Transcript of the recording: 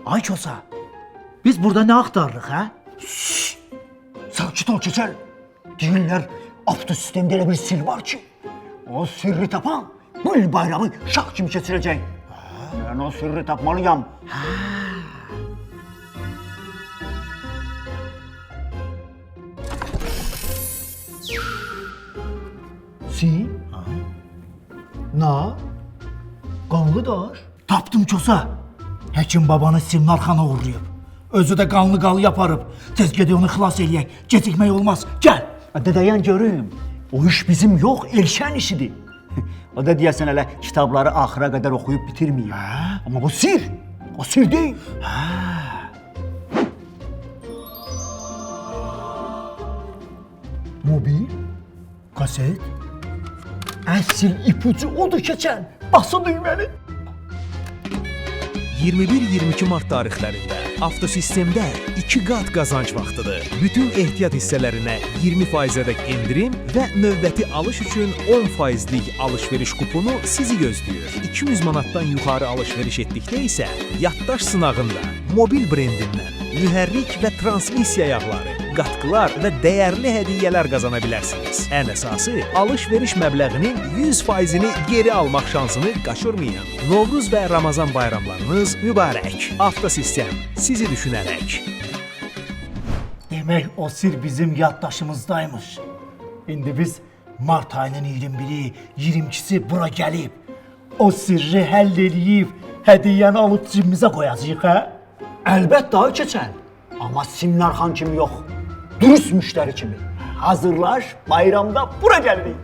Ay Kosa, biz burada ne aktarırıq, hə? Sakit ol Keçəl. Deyirlər, avtosistemdə elə bir sir var ki, o sirri tapan bu il bayramı şah kimi keçirəcək. Mən o sirri tapmalıyam. Sim? Na? Qanlıdır. Tapdım Kosa. Həkim babanı Simnarxana uğurlayıb. Özü də qanlı qalı yaparıb. Tez gedək onu xilas eləyək. Gecikmək olmaz. Gəl. Dayan görüm. O iş bizim yox, Elşən işidir. O da deyəsən hələ kitabları axıra qədər oxuyub bitirməyib. Amma bu sir. O sir deyil. Mobil, kaset. Əsl ipucu odur Keçəl. Basa düyməni. 21-22 mart tarixlərində avtosistemdə 2 qat qazanc vaxtıdır. Bütün ehtiyat hissələrinə 20%-ədək endirim və növbəti alış üçün 10%lik alış-veriş kuponu sizi gözləyir. 200 manatdan yuxarı alış-veriş etdikdə isə yaddaş sınağında mobil brendindən mühərrik və transmissiya yağları, qatqılar və dəyərli hədiyyələr qazana bilərsiniz. Ən əsası, alış-veriş məbləğinin 100%-ni geri almaq şansını qaçırmayın. Novruz və Ramazan bayramlarınız mübarək. Avtosistem sizi düşünərək. Demək o sir bizim yaddaşımızdaymış. İndi biz mart ayının 21-i, 22-si bura gəlib. O sirri həll eləyib, hədiyyəni alıb cibimizə qoyacağıq, hə? Əlbəttə ay Keçəl. Amma Simnarxan kimi yox. Dürüst müştəri kimi. Hazırlaş, bayramda bura gəlirik.